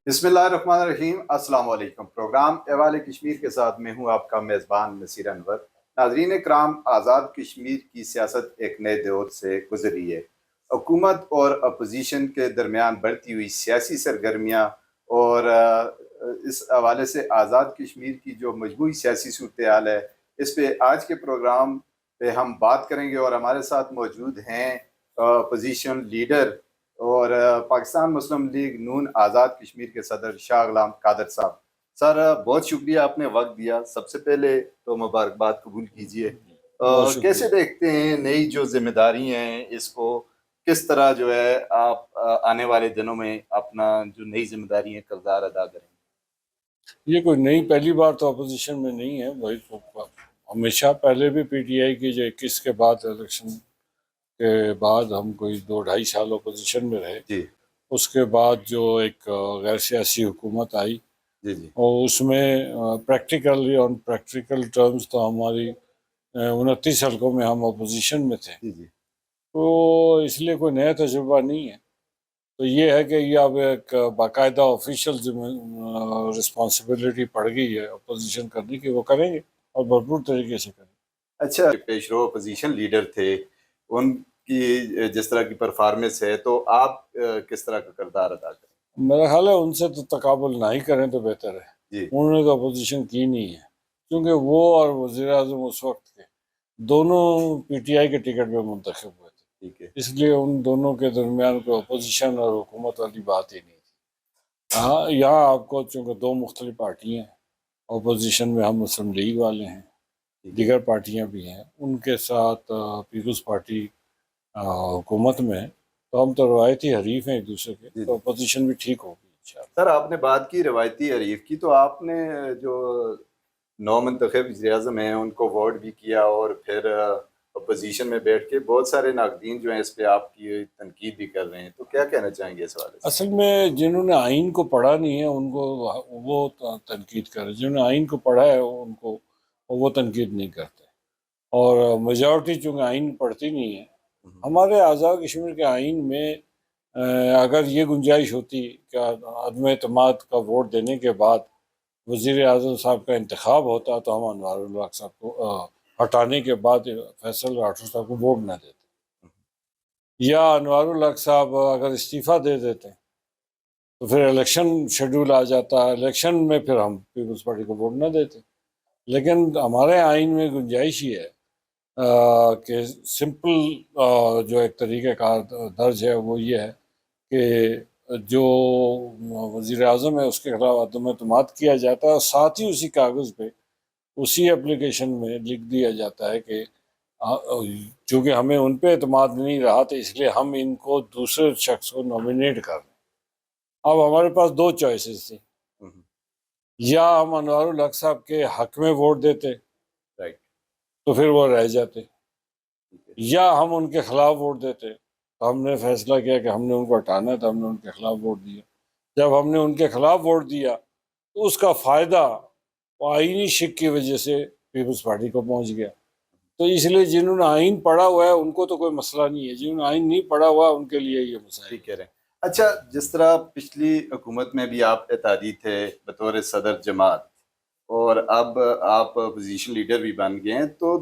بسم اللہ الرحمن الرحیم۔ السلام علیکم۔ پروگرام احوال کشمیر کے ساتھ میں ہوں آپ کا میزبان نصیر انور۔ ناظرین کرام، آزاد کشمیر کی سیاست ایک نئے دور سے گزری ہے۔ حکومت اور اپوزیشن کے درمیان بڑھتی ہوئی سیاسی سرگرمیاں اور اس حوالے سے آزاد کشمیر کی جو مجموعی سیاسی صورتحال ہے، اس پہ آج کے پروگرام پہ ہم بات کریں گے، اور ہمارے ساتھ موجود ہیں اپوزیشن لیڈر اور پاکستان مسلم لیگ نون آزاد کشمیر کے صدر شاہ غلام قادر صاحب۔ سر، بہت شکریہ آپ نے وقت دیا۔ سب سے پہلے تو مبارکباد قبول کیجئے۔ کیسے دیکھتے ہیں نئی جو ذمہ داری ہیں، اس کو کس طرح جو ہے آپ آنے والے دنوں میں اپنا جو نئی ذمہ داری ہیں کردار ادا کریں؟ یہ کوئی نئی پہلی بار تو اپوزیشن میں نہیں ہے، وہی ہمیشہ پہلے بھی پی ٹی آئی کی جو 21 کے بعد الیکشن کے بعد ہم کوئی 2-2.5 سال اپوزیشن میں رہے جی اس کے بعد جو ایک غیر سیاسی حکومت آئی جی جی اور اس میں پریکٹیکلی آن پریکٹیکل ٹرمز تو ہماری 29 حلقوں میں ہم اپوزیشن میں تھے، جی جی تو اس لیے کوئی نیا تجربہ نہیں ہے۔ تو یہ ہے کہ یہ اب ایک باقاعدہ آفیشیل رسپانسبلٹی پڑ گئی ہے اپوزیشن کرنے کی، وہ کریں گے اور بھرپور طریقے سے کریں گے۔ اچھا، پیش رو اپوزیشن لیڈر تھے، ان کی جس طرح کی پرفارمنس ہے، تو آپ کس طرح کا کردار ادا کریں؟ میرا خیال ہے ان سے تو تقابل نہ ہی کریں تو بہتر ہے۔ جی انہوں نے تو اپوزیشن کی نہیں ہے، کیونکہ وہ اور وزیر اعظم اس وقت کے دونوں پی ٹی آئی کے ٹکٹ پہ منتخب ہوئے تھے، ٹھیک ہے۔ اس لیے ان دونوں کے درمیان کوئی اپوزیشن اور حکومت والی بات ہی نہیں تھی۔ ہاں، یہاں آپ کو چونکہ دو مختلف پارٹی ہیں، اپوزیشن میں ہم مسلم لیگ والے ہیں، دیگر پارٹیاں بھی ہیں، ان کے ساتھ پیپلز پارٹی حکومت میں ہے، تو ہم تو روایتی حریف ہیں ایک دوسرے کے، تو اپوزیشن بھی ٹھیک ہوگی انشاءاللہ۔ سر، آپ نے بات کی روایتی حریف کی، تو آپ نے جو نو منتخب وزیر اعظم ہیں ان کو ووٹ بھی کیا، اور پھر اپوزیشن میں بیٹھ کے بہت سارے ناقدین جو ہیں اس پہ آپ کی تنقید بھی کر رہے ہیں، تو کیا کہنا چاہیں گے اس حوالے سے؟ اصل میں جنہوں نے آئین کو پڑھا نہیں ہے ان کو وہ تنقید کر رہے، جنہوں نے آئین کو پڑھا ہے ان کو وہ تنقید نہیں کرتے، اور میجورٹی چونکہ آئین پڑھتی نہیں ہے۔ ہمارے آزاد کشمیر کے آئین میں اگر یہ گنجائش ہوتی کہ عدم اعتماد کا ووٹ دینے کے بعد وزیر اعظم صاحب کا انتخاب ہوتا تو ہم انوار الحق صاحب کو ہٹانے کے بعد فیصل راٹھور صاحب کو ووٹ نہ دیتے، یا انوار الحق صاحب اگر استعفیٰ دے دیتے تو پھر الیکشن شیڈول آ جاتا، الیکشن میں پھر ہم پیپلز پارٹی کو ووٹ نہ دیتے۔ لیکن ہمارے آئین میں گنجائش ہی ہے کہ سمپل جو ایک طریقہ کار درج ہے وہ یہ ہے کہ جو وزیر اعظم ہے اس کے خلاف عدم اعتماد کیا جاتا ہے، اور ساتھ ہی اسی کاغذ پہ اسی اپلیکیشن میں لکھ دیا جاتا ہے کہ چونکہ ہمیں ان پہ اعتماد نہیں رہا تو اس لیے ہم ان کو دوسرے شخص کو نامینیٹ کر رہے ہیں۔ اب ہمارے پاس دو چوائسیز تھیں، یا ہم انوار الحق صاحب کے حق میں ووٹ دیتے تو پھر وہ رہ جاتے، یا ہم ان کے خلاف ووٹ دیتے۔ تو ہم نے فیصلہ کیا کہ ہم نے ان کو ہٹانا ہے، تو ہم نے ان کے خلاف ووٹ دیا۔ جب ہم نے ان کے خلاف ووٹ دیا تو اس کا فائدہ آئینی شک کی وجہ سے پیپلز پارٹی کو پہنچ گیا۔ تو اس لیے جنہوں نے آئین پڑھا ہوا ہے ان کو تو کوئی مسئلہ نہیں ہے، جنہوں نے آئین نہیں پڑھا ہوا ان کے لیے یہ مسئلہ ٹھیک کہہ رہے ہیں۔ اچھا، جس طرح پچھلی حکومت میں بھی آپ اتحادی تھے بطور صدر جماعت، اور اب آپ اپوزیشن لیڈر بھی بن گئے ہیں، تو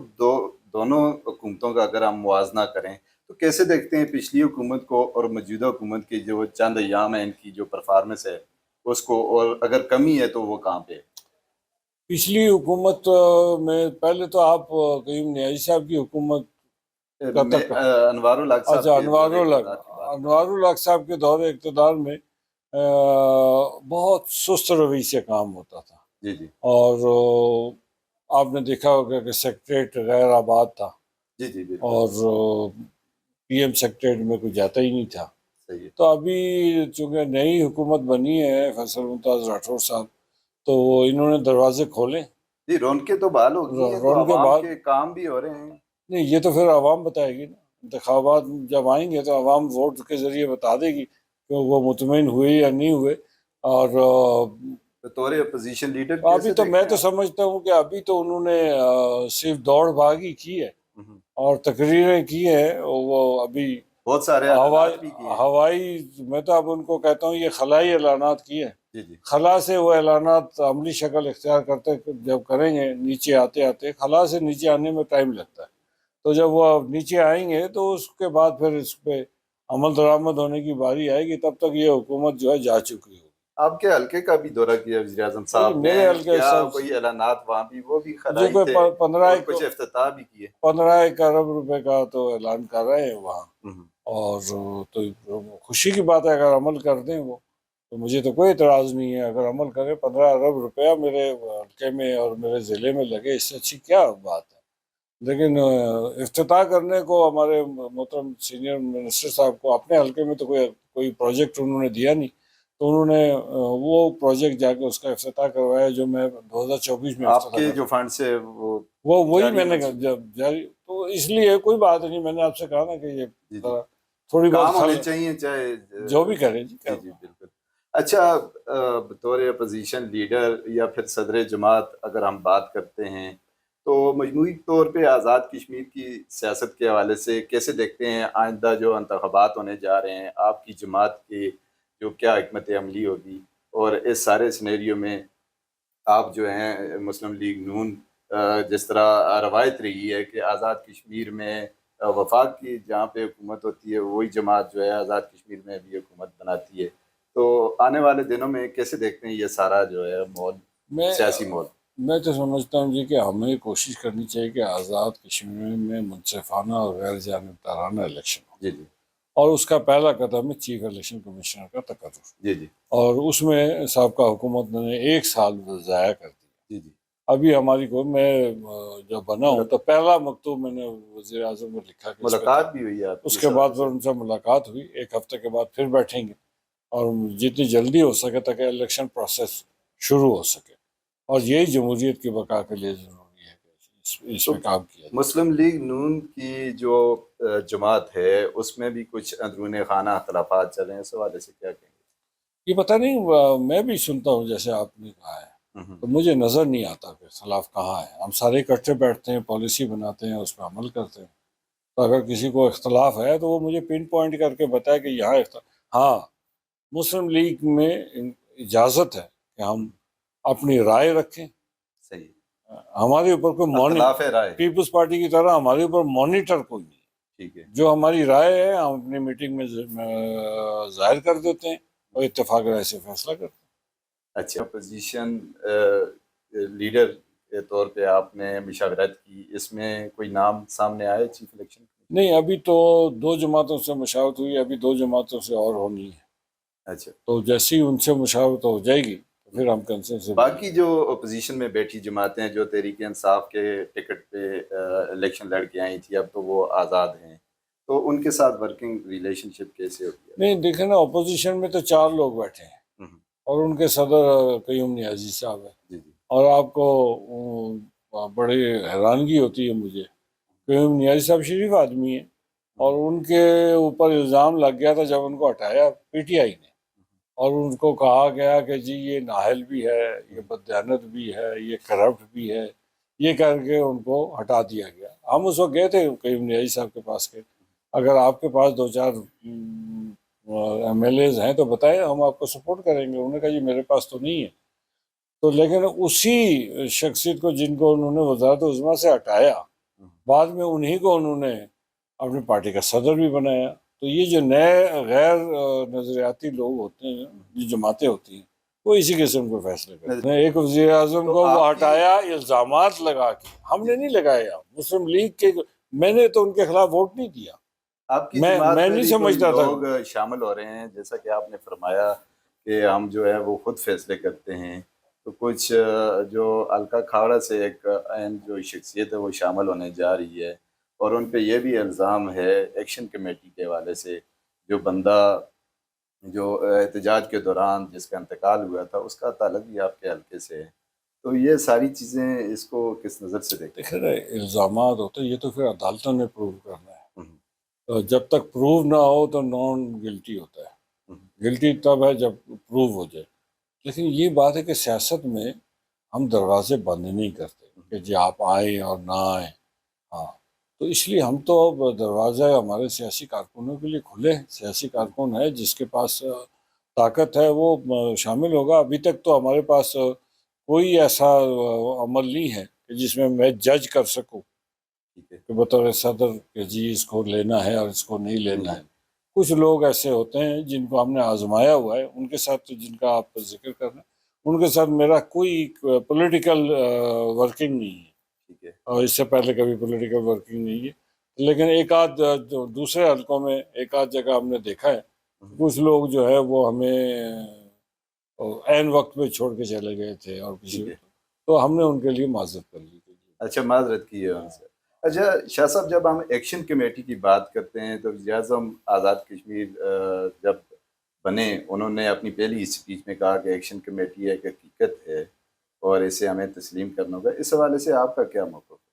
دونوں حکومتوں کا اگر ہم موازنہ کریں تو کیسے دیکھتے ہیں پچھلی حکومت کو اور موجودہ حکومت کی جو چند ایام ہیں ان کی جو پرفارمنس ہے اس کو، اور اگر کمی ہے تو وہ کہاں پہ ہے؟ پچھلی حکومت میں پہلے تو آپ قیوم نیازی صاحب کی حکومت انوار الحق صاحب اچھا، کے دور اقتدار کی بات۔ انوار الحق صاحب کے دور اقتدار میں بہت سست روی سے کام ہوتا تھا، جی جی اور آپ نے دیکھا ہوگا کہ سیکریٹریٹ غیر آباد تھا، جی جی بالکل اور پی ایم سیکریٹریٹ میں کوئی جاتا ہی نہیں تھا۔ صحیح ہے۔ تو ابھی چونکہ نئی حکومت بنی ہے فیصل ممتاز راٹھور صاحب، تو انہوں نے دروازے کھولے، جی، رونقیں تو بحال ہو گئی ہیں، تو رونقیں عوام بحال، کے کام بھی ہو رہے ہیں۔ نہیں یہ تو پھر عوام بتائے گی نا، انتخابات جب آئیں گے تو عوام ووٹ کے ذریعے بتا دے گی کہ وہ مطمئن ہوئے یا نہیں ہوئے۔ اور بطور اپوزیشن لیڈر ابھی کیسے تو میں دیکھتے تو ہیں سمجھتا ہوں کہ ابھی تو انہوں نے صرف دوڑ بھاگی کی ہے آپ؟ اور تقریریں کی ہیں، وہ ابھی بہت سارے اعلانات بھی کیے ہیں۔ ہوائی، میں تو اب ان کو کہتا ہوں یہ خلائی اعلانات کیے ہیں، جی جی خلا سے وہ اعلانات عملی شکل اختیار کرتے جب کریں گے، نیچے آتے آتے خلا سے نیچے آنے میں ٹائم لگتا ہے، تو جب وہ نیچے آئیں گے تو اس کے بعد پھر اس پہ عمل درآمد ہونے کی باری آئے گی، تب تک یہ حکومت جو ہے جا چکی ہوگی۔ آپ کے حلقے کا بھی دورہ کیا وزیر اعظم جی، صاحب نے، میرے حلقے کیا سب کوئی اعلانات وہاں بھی وہ بھی جو خلائی کوئی تھے 15 اور کچھ افتتاح بھی کیے؟ 15 ارب روپے کا تو اعلان کر رہے ہیں وہاں، اور تو خوشی کی بات ہے اگر عمل کر دیں وہ، تو مجھے تو کوئی اعتراض نہیں ہے اگر عمل کریں۔ 15 ارب روپیہ میرے حلقے میں اور میرے ضلع میں لگے، اس سے اچھی کیا بات ہے؟ لیکن افتتاح کرنے کو ہمارے محترم سینئر منسٹر صاحب کو اپنے حلقے میں تو کوئی پروجیکٹ انہوں نے دیا نہیں، تو انہوں نے وہ پروجیکٹ جا کے اس کا افتتاح کروایا جو میں 2024 میں آپ افتتاح کے کر جو فنڈ سے وہ وہی جاری میں نے مسجد؟ جب جاری، تو اس لیے کوئی بات نہیں، میں نے آپ سے کہا نا کہ یہ جی جی ذرا تھوڑی بہت کام ہونے چاہیے چاہے جو بھی کرے جی جی کر جی بالکل۔ اچھا، بطور اپوزیشن لیڈر یا پھر صدر جماعت اگر ہم بات کرتے ہیں تو مجموعی طور پہ آزاد کشمیر کی سیاست کے حوالے سے کیسے دیکھتے ہیں؟ آئندہ جو انتخابات ہونے جا رہے ہیں، آپ کی جماعت کی جو کیا حکمت عملی ہوگی، اور اس سارے سینیریو میں آپ جو ہیں مسلم لیگ نون جس طرح روایت رہی ہے کہ آزاد کشمیر میں وفاق کی جہاں پہ حکومت ہوتی ہے وہی جماعت جو ہے آزاد کشمیر میں بھی حکومت بناتی ہے، تو آنے والے دنوں میں کیسے دیکھتے ہیں یہ سارا جو ہے ماحول، میں سیاسی ماحول؟ میں تو سمجھتا ہوں جی کہ ہمیں کوشش کرنی چاہیے کہ آزاد کشمیر میں منصفانہ اور غیر جانبدارانہ الیکشن ہو، جی جی اور اس کا پہلا قدم ہے چیف الیکشن کمشنر کا تقرر، جی جی اور اس میں سابقہ حکومت نے 1 سال ضائع کر دیا۔ جی جی ابھی ہماری کو میں جب بنا ہوں تو پہلا مکتوب میں نے وزیر اعظم کو لکھا کہ اس پہ ملاقات بھی ہوئی ہے آپ اس کی کے بعد صاحب پھر ان سے ملاقات ہوئی، 1 ہفتے کے بعد پھر بیٹھیں گے اور جتنی جلدی ہو سکے تاکہ الیکشن پروسیس شروع ہو سکے، اور یہی جمہوریت کی بقا کے لیے ضروری ہے کہ اس تو پہ کام کیا جائے۔ مسلم لیگ نون کی جو جماعت ہے اس میں بھی کچھ اندرون خانہ اختلافات چل رہے ہیں، اس حوالے سے کیا کہیں یہ پتہ نہیں، میں بھی سنتا ہوں جیسے آپ نے کہا ہے، گے؟ تو مجھے نظر نہیں آتا کہ اختلاف کہاں ہے۔ ہم سارے اکٹھے بیٹھتے ہیں، پالیسی بناتے ہیں، اس پہ عمل کرتے ہیں، تو اگر کسی کو اختلاف ہے تو وہ مجھے پن پوائنٹ کر کے بتائے کہ یہاں ہاں، مسلم لیگ میں اجازت ہے کہ ہم اپنی رائے رکھیں، صحیح، ہمارے اوپر کوئی اختلاف رائے، پیپلز پارٹی کی طرح ہمارے اوپر مانیٹر کوئی نہیں، ٹھیک ہے۔ جو ہماری رائے ہے ہم اپنی میٹنگ میں ظاہر کر دیتے ہیں اور اتفاق رائے سے فیصلہ کرتے ہیں۔ اچھا، اپوزیشن لیڈر کے طور پہ آپ نے مشاورت کی، اس میں کوئی نام سامنے آئے چیف الیکشن؟ نہیں، ابھی تو 2 جماعتوں سے مشاورت ہوئی، ابھی 2 جماعتوں سے اور ہونی ہے، اچھا، تو جیسے ہی ان سے مشاورت ہو جائے گی تو پھر ہم کنسنسس باقی جو اپوزیشن میں بیٹھی جماعتیں جو تحریک انصاف کے ٹکٹ پہ الیکشن لڑ کے آئی تھی، اب تو وہ آزاد ہیں، تو ان کے ساتھ ورکنگ ریلیشن شپ کیسے ہوتی ہے؟ نہیں، دیکھیں نا، اپوزیشن میں تو 4 لوگ بیٹھے ہیں اور ان کے صدر قیوم نیازی صاحب ہیں، جی جی اور آپ کو بڑی حیرانگی ہوتی ہے مجھے، قیوم نیازی صاحب شریف آدمی ہیں، اور ان کے اوپر الزام لگ گیا تھا جب ان کو ہٹایا پی ٹی آئی نے، اور ان کو کہا گیا کہ جی یہ نااہل بھی ہے، یہ بددیانت بھی ہے، یہ کرپٹ بھی ہے، یہ کر کے ان کو ہٹا دیا گیا۔ ہم اس وقت گئے تھے قیوم نیازی صاحب کے پاس کہ اگر آپ کے پاس 2-4 ایم ایل ایز ہیں تو بتائیں، ہم آپ کو سپورٹ کریں گے۔ انہوں نے کہا جی میرے پاس تو نہیں ہے، تو لیکن اسی شخصیت کو جن کو انہوں نے وزارت عظمیٰ سے ہٹایا، بعد میں انہی کو انہوں نے اپنی پارٹی کا صدر بھی بنایا۔ تو یہ جو نئے غیر نظریاتی لوگ ہوتے ہیں، جو جماعتیں ہوتی ہیں، وہ اسی قسم کے فیصلے کرتے ہیں۔ ایک وزیر اعظم تو کو وہ آپ کی ہٹایا الزامات لگا کے، ہم نے نہیں لگایا، مسلم لیگ کے، میں نے تو ان کے خلاف ووٹ نہیں دیا، آپ کی میں جماعت میں نہیں بھی کوئی سمجھتا تھا۔ لوگ شامل ہو رہے ہیں، جیسا کہ آپ نے فرمایا کہ ہم جو ہے وہ خود فیصلے کرتے ہیں، تو کچھ جو الکا کھاڑا سے ایک اہم جو شخصیت ہے وہ شامل ہونے جا رہی ہے، اور ان پہ یہ بھی الزام ہے ایکشن کمیٹی کے حوالے سے، جو بندہ جو احتجاج کے دوران جس کا انتقال ہوا تھا اس کا تعلق بھی آپ کے حلقے سے ہے، تو یہ ساری چیزیں اس کو کس نظر سے دیکھتے دیکھیں نا، الزامات ہوتے ہیں، یہ تو پھر عدالتوں نے پروو کرنا ہے، ہیں؟ تو جب تک پروو نہ ہو تو نان گلٹی ہوتا ہے، گلٹی تب ہے جب پروو ہو جائے۔ لیکن یہ بات ہے کہ سیاست میں ہم دروازے بند نہیں کرتے کہ جی آپ آئیں اور نہ آئیں، ہاں، تو اس لیے ہم تو اب دروازہ ہمارے سیاسی کارکنوں کے لیے کھلے ہیں۔ سیاسی کارکن ہے جس کے پاس طاقت ہے وہ شامل ہوگا. ابھی تک تو ہمارے پاس کوئی ایسا عمل نہیں ہے کہ جس میں میں جج کر سکوں ٹھیک ہے. کہ بطور صدر کہ جی اس کو لینا ہے اور اس کو نہیں لینا ہے. کچھ لوگ ایسے ہوتے ہیں جن کو ہم نے آزمایا ہوا ہے، ان کے ساتھ جن کا آپ ذکر کر رہے ہیں ان کے ساتھ میرا کوئی پولیٹیکل ورکنگ نہیں ہے، ٹھیک ہے. اور اس سے پہلے کبھی پولیٹیکل ورکنگ نہیں ہے. لیکن ایک آدھ جو دوسرے حلقوں میں ایک آدھ جگہ ہم نے دیکھا ہے کچھ لوگ جو ہے وہ ہمیں عین وقت پہ چھوڑ کے چلے گئے تھے اور کسی ٹھیک ہے. تو ہم نے ان کے لیے معذرت کر لی. اچھا، معذرت کی ہے ان سے. اچھا شاہ صاحب، جب ہم ایکشن کمیٹی کی بات کرتے ہیں تو وزیر اعظم آزاد کشمیر جب بنے، انہوں نے اپنی پہلی اسپیچ میں کہا کہ ایکشن کمیٹی ایک حقیقت ہے اور اسے ہمیں تسلیم کرنا ہوگا. اس حوالے سے آپ کا کیا موقف ہے؟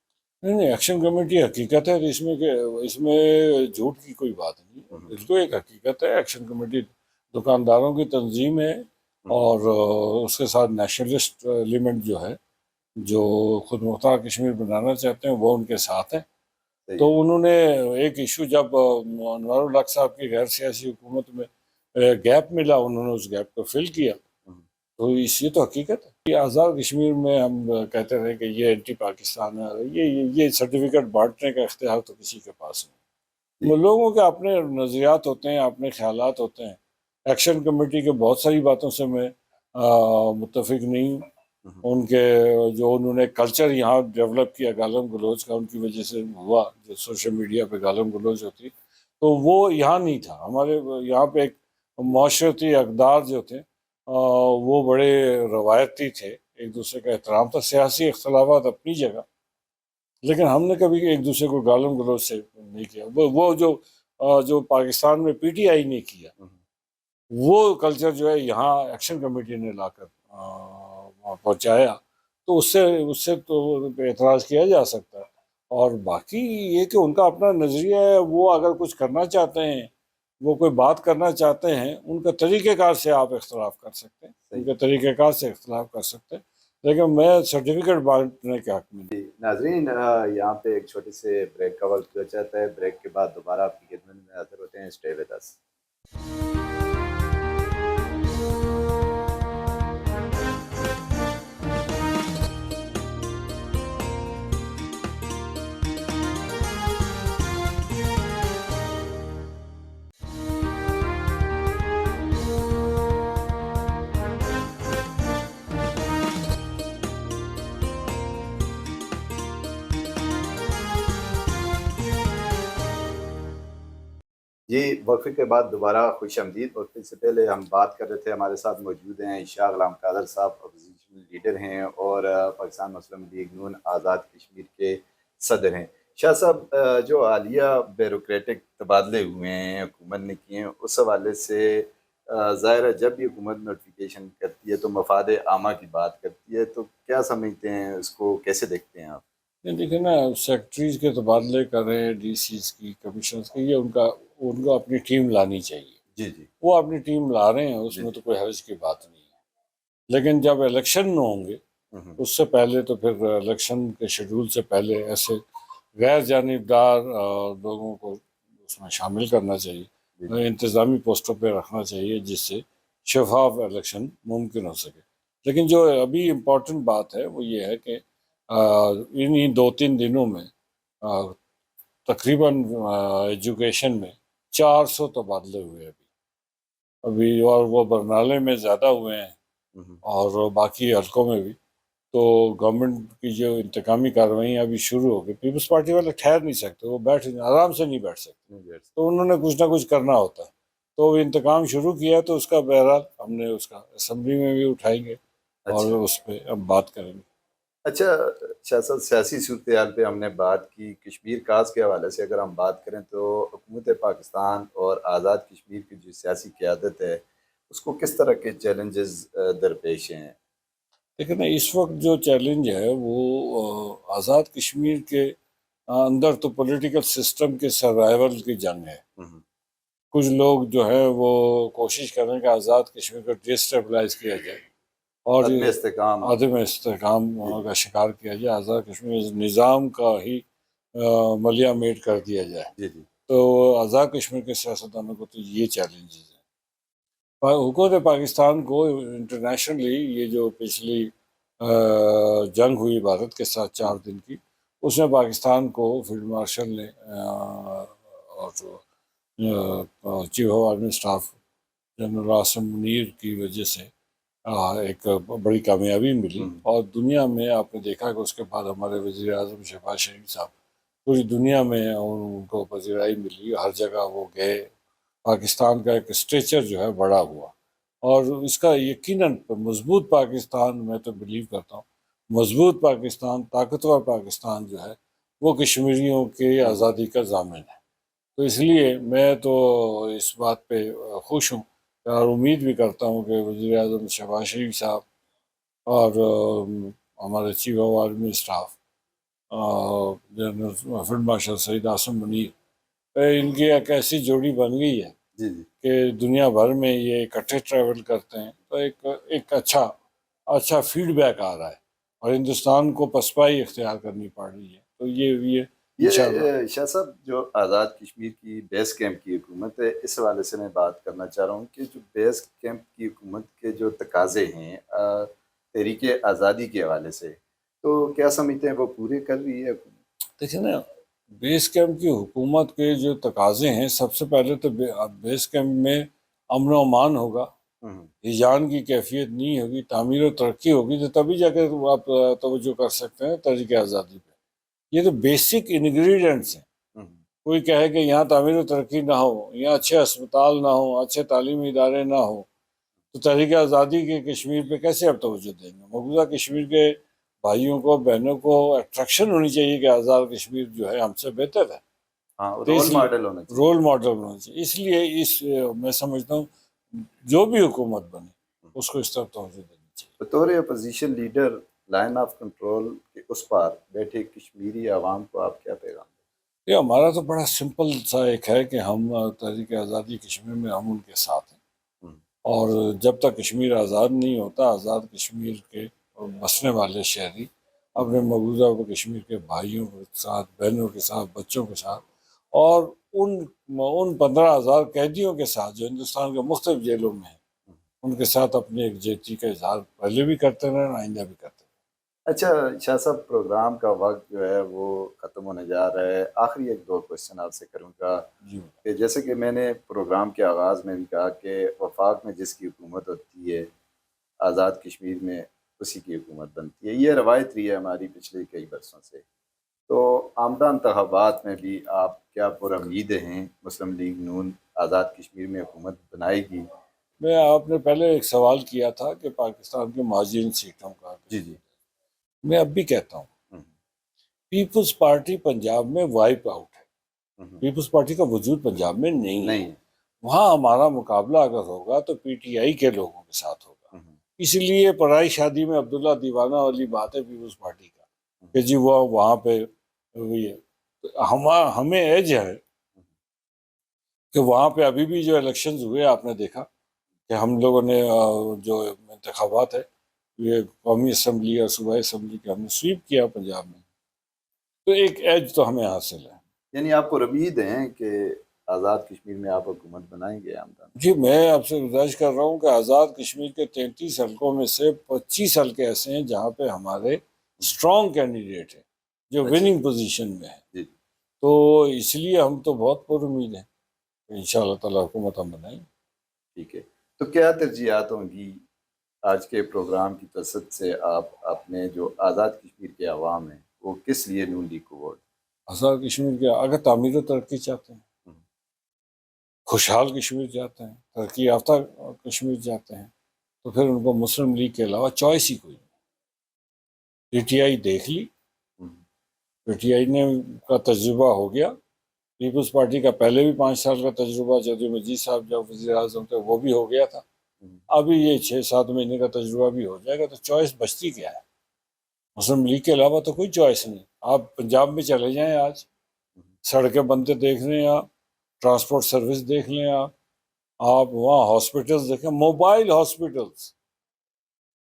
نہیں، ایکشن کمیٹی حقیقت ہے، اس میں جھوٹ کی کوئی بات نہیں ہے. بالکل ایک حقیقت ہے. ایکشن کمیٹی دکانداروں کی تنظیم ہے اور اس کے ساتھ نیشنلسٹ ایلیمنٹ جو ہے جو خود مختار کشمیر بنانا چاہتے ہیں وہ ان کے ساتھ ہیں. تو انہوں نے ایک ایشو جب انوار الحق صاحب کی غیر سیاسی حکومت میں گیپ ملا، انہوں نے اس گیپ کو فل کیا. تو یہ تو حقیقت ہے. یہ آزاد کشمیر میں ہم کہتے رہے کہ یہ اینٹی پاکستان ہے، یہ سرٹیفکیٹ بانٹنے کا اختیار تو کسی کے پاس نہیں. لوگوں کے اپنے نظریات ہوتے ہیں، اپنے خیالات ہوتے ہیں. ایکشن کمیٹی کے بہت ساری باتوں سے میں متفق نہیں ہوں. ان کے جو انہوں نے کلچر یہاں ڈیولپ کیا گالم گلوچ کا، ان کی وجہ سے ہوا، جو سوشل میڈیا پہ گالم گلوچ ہوتی تو وہ یہاں نہیں تھا. ہمارے یہاں پہ ایک معاشرتی اقدار جو تھے وہ بڑے روایتی تھے، ایک دوسرے کا احترام تھا. سیاسی اختلافات اپنی جگہ، لیکن ہم نے کبھی ایک دوسرے کو گالم گلوچ سے نہیں کیا. وہ جو پاکستان میں پی ٹی آئی نے کیا وہ کلچر جو ہے یہاں ایکشن کمیٹی نے لا کر پہنچایا، تو اس سے تو اعتراض کیا جا سکتا ہے. اور باقی یہ کہ ان کا اپنا نظریہ ہے، وہ اگر کچھ کرنا چاہتے ہیں، وہ کوئی بات کرنا چاہتے ہیں، ان کا طریقہ کار سے آپ اختلاف کر سکتے ہیں، ان کے طریقہ کار سے اختلاف کر سکتے ہیں، لیکن میں سرٹیفکیٹ بانٹنے کے حق میں نہیں. ناظرین، یہاں پہ ایک چھوٹے سے بریک کا وقت ہو جاتا ہے. بریک کے بعد دوبارہ آپ کی خدمت میں حاضر ہوتے ہیں. Stay with us. جی، وقفے کے بعد دوبارہ خوش آمدید. وقفے سے پہلے ہم بات کر رہے تھے، ہمارے ساتھ موجود ہیں شاہ غلام قادر صاحب، اپوزیشن لیڈر ہیں اور پاکستان مسلم لیگ نون آزاد کشمیر کے صدر ہیں. شاہ صاحب، جو حالیہ بیوروکریٹک تبادلے ہوئے ہیں حکومت نے کیے ہیں، اس حوالے سے ظاہر ہے جب بھی حکومت نوٹیفیکیشن کرتی ہے تو مفاد عامہ کی بات کرتی ہے، تو کیا سمجھتے ہیں، اس کو کیسے دیکھتے ہیں آپ؟ دیکھیں نا، سیکٹریز کے تبادلے کر رہے ہیں، ڈی سیز کی، کمیشنز کی، یہ ان کو اپنی ٹیم لانی چاہیے. جی جی، وہ اپنی ٹیم لا رہے ہیں، اس میں تو کوئی حرج کی بات نہیں ہے. لیکن جب الیکشن نہ ہوں گے اس سے پہلے، تو پھر الیکشن کے شیڈول سے پہلے ایسے غیر جانبدار لوگوں کو اس میں شامل کرنا چاہیے، انتظامی پوسٹوں پہ رکھنا چاہیے، جس سے شفاف الیکشن ممکن ہو سکے. لیکن جو ابھی امپورٹنٹ بات ہے وہ یہ ہے کہ انہی 2-3 دنوں میں تقریباً ایجوکیشن میں 400 تبادلے ہوئے ابھی، اور وہ برنالے میں زیادہ ہوئے ہیں اور باقی حلقوں میں بھی. تو گورنمنٹ کی جو انتقامی کارروائیاں ابھی شروع ہو گئی، پیپلز پارٹی والے ٹھہر نہیں سکتے، وہ آرام سے نہیں بیٹھ سکتے، تو انہوں نے کچھ نہ کچھ کرنا ہوتا ہے. تو انتقام شروع کیا تو اس کا بہرحال ہم نے اس کا اسمبلی میں بھی اٹھائیں گے اور اس پہ اب بات کریں گے. اچھا شاہ صاحب، سیاسی صورتحال پہ ہم نے بات کی. کشمیر کاز کے حوالے سے اگر ہم بات کریں تو حکومت پاکستان اور آزاد کشمیر کی جو سیاسی قیادت ہے اس کو کس طرح کے چیلنجز درپیش ہیں؟ لیکن اس وقت جو چیلنج ہے وہ آزاد کشمیر کے اندر تو پولیٹیکل سسٹم کے سروائیول کی جنگ ہے. کچھ لوگ جو ہے وہ کوشش کر رہے ہیں کہ آزاد کشمیر کو ڈیسٹیبلائز کیا جائے اور عدم استحکام کا شکار کیا جائے، آزاد کشمیر نظام کا ہی ملیا میٹ کر دیا جائے. تو آزاد کشمیر کے سیاستدانوں کو تو یہ چیلنجز ہیں. حکومت پاکستان کو انٹرنیشنلی یہ جو پچھلی جنگ ہوئی بھارت کے ساتھ 4 دن کی، اس میں پاکستان کو فیلڈ مارشل نے اور chief of army staff general Asim Munir کی وجہ سے ایک بڑی کامیابی ملی، اور دنیا میں آپ نے دیکھا کہ اس کے بعد ہمارے وزیر اعظم شہباز شریف صاحب پوری دنیا میں ان کو پذیرائی ملی، ہر جگہ وہ گئے، پاکستان کا ایک اسٹیچر جو ہے بڑا ہوا، اور اس کا یقیناً مضبوط پاکستان، میں تو بلیو کرتا ہوں مضبوط پاکستان، طاقتور پاکستان جو ہے وہ کشمیریوں کی آزادی کا ضامن ہے۔ تو اس لیے میں تو اس بات پہ خوش ہوں اور امید بھی کرتا ہوں کہ وزیر اعظم شہباز شریف صاحب اور ہمارے chief of army staff general field marshal Saeed Asim Munir, ان کی ایک ایسی جوڑی بن گئی ہے جی جی کہ دنیا بھر میں یہ اکٹھے ٹریول کرتے ہیں، تو ایک اچھا فیڈ بیک آ رہا ہے، اور ہندوستان کو پسپائی اختیار کرنی پڑ رہی ہے، تو یہ انشاءاللہ۔ یہ شاہ صاحب جو آزاد کشمیر کی بیس کیمپ کی حکومت ہے، اس حوالے سے میں بات کرنا چاہ رہا ہوں کہ جو بیس کیمپ کی حکومت کے جو تقاضے ہیں تحریک آزادی کے حوالے سے، تو کیا سمجھتے ہیں وہ پورے کر رہی ہے حکومت؟ دیکھیں نا، بیس کیمپ کی حکومت کے جو تقاضے ہیں، سب سے پہلے تو بیس کیمپ میں امن و امان ہوگا، ہجان کی کیفیت نہیں ہوگی، تعمیر و ترقی ہوگی، تو تبھی جا کے آپ توجہ کر سکتے ہیں تحریک آزادی پہ۔ یہ تو بیسک انگریڈینٹس ہیں۔ کوئی کہے کہ یہاں تعمیر و ترقی نہ ہو، یہاں اچھے اسپتال نہ ہوں، اچھے تعلیمی ادارے نہ ہوں، تو تحریک آزادی کے کشمیر پہ کیسے آپ توجہ دیں گے؟ مقبوضہ کشمیر کے بھائیوں کو، بہنوں کو اٹریکشن ہونی چاہیے کہ آزاد کشمیر جو ہے ہم سے بہتر ہے، ہاں، تو رول اس لیے ماڈل ہونا چاہیے۔ رول ماڈل ہونا چاہیے۔ اس لیے میں سمجھتا ہوں جو بھی حکومت بنے اس کو اس طرف توجہ دینی چاہیے۔ بطور opposition leader line of control کے اس پار بیٹھے کشمیری عوام کو آپ کیا پیغام دیں؟ یہ ہمارا تو بڑا سمپل سا ایک ہے کہ ہم تحریک آزادی کشمیر میں ہم ان کے ساتھ ہیں، اور جب تک کشمیر آزاد نہیں ہوتا، آزاد کشمیر کے بسنے والے شہری اپنے مقبوضہ کشمیر کے بھائیوں کے ساتھ، بہنوں کے ساتھ، بچوں کے ساتھ، اور ان 15,000 قیدیوں کے ساتھ جو ہندوستان کے مختلف جیلوں میں ہیں، ان کے ساتھ اپنے یکجہتی کا اظہار پہلے بھی کرتے رہے اور آئندہ بھی کرتے رہے۔ اچھا شاہ صاحب، پروگرام کا وقت جو ہے وہ ختم ہونے جا رہا ہے، آخری ایک دو کوشچن آپ سے کروں گا جی، کہ جیسے کہ میں نے پروگرام کے آغاز میں بھی کہا کہ وفاق میں جس کی حکومت ہوتی ہے، آزاد کشمیر میں اسی کی حکومت بنتی ہے، یہ روایت رہی ہے ہماری پچھلے کئی برسوں سے۔ تو آمدہ انتخابات میں بھی آپ کیا پر امید ہیں مسلم لیگ نون آزاد کشمیر میں حکومت بنائے گی؟ آپ نے پہلے ایک سوال کیا تھا کہ پاکستان کے مہاجرین سیٹوں کا، جی جی۔ میں اب بھی کہتا ہوں پیپلز پارٹی پنجاب میں وائپ آؤٹ ہے، پیپلز پارٹی کا وجود پنجاب میں نہیں ہے۔ وہاں ہمارا مقابلہ اگر ہوگا تو پی ٹی آئی کے لوگوں کے ساتھ ہوگا، اس لیے پرائی شادی میں عبداللہ دیوانہ والی بات ہے پیپلز پارٹی کا کہ جی وہ وہاں پہ ہوئی ہے۔ ہمیں ایج ہے کہ وہاں پہ ابھی بھی جو الیکشنز ہوئے آپ نے دیکھا کہ ہم لوگوں نے جو انتخابات ہے یہ قومی اسمبلی اور صوبائی اسمبلی کے ہم نے سویپ کیا پنجاب میں، تو ایک ایج تو ہمیں حاصل ہے۔ یعنی آپ کو امید ہیں کہ آزاد کشمیر میں آپ حکومت بنائیں گے آمدہ؟ جی، میں آپ سے گزارش کر رہا ہوں کہ آزاد کشمیر کے 33 حلقوں میں سے 25 حلقے ایسے ہیں جہاں پہ ہمارے اسٹرانگ کینڈیڈیٹ ہیں جو وننگ پوزیشن میں ہیں، تو اس لیے ہم تو بہت پر امید ہیں کہ انشاءاللہ تعالی حکومت ہم بنائیں گے۔ ٹھیک ہے، تو کیا ترجیحات ہوں گی آج کے پروگرام کی توسط سے؟ آپ اپنے جو آزاد کشمیر کے عوام ہیں وہ کس لیے نون لیگ کو ووٹ؟ آزاد کشمیر کے اگر تعمیر و ترقی چاہتے ہیں، خوشحال کشمیر چاہتے ہیں، ترقی یافتہ کشمیر چاہتے ہیں، تو پھر ان کو مسلم لیگ کے علاوہ چوائس ہی کوئی نہیں۔ پی ٹی آئی دیکھ لی، پی ٹی آئی نے کا تجربہ ہو گیا، پیپلز پارٹی کا پہلے بھی 5 سال کا تجربہ چودھری مجید صاحب جب وزیر اعظم تھے وہ بھی ہو گیا تھا، ابھی یہ 6-7 مہینے کا تجربہ بھی ہو جائے گا، تو چوائس بچتی کیا ہے؟ مسلم لیگ کے علاوہ تو کوئی چوائس نہیں۔ آپ پنجاب میں چلے جائیں، آج سڑکیں بنتے دیکھ لیں، آپ ٹرانسپورٹ سروس دیکھ لیں، آپ وہاں ہاسپٹلز دیکھیں، موبائل ہاسپٹلز،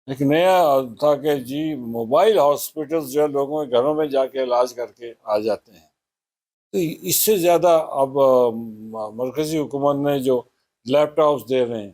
ایک نیا تھا کہ جی موبائل ہاسپٹلز جو ہے لوگوں کے گھروں میں جا کے علاج کر کے آ جاتے ہیں، تو اس سے زیادہ اب مرکزی حکومت نے جو لیپ ٹاپس دے رہے ہیں،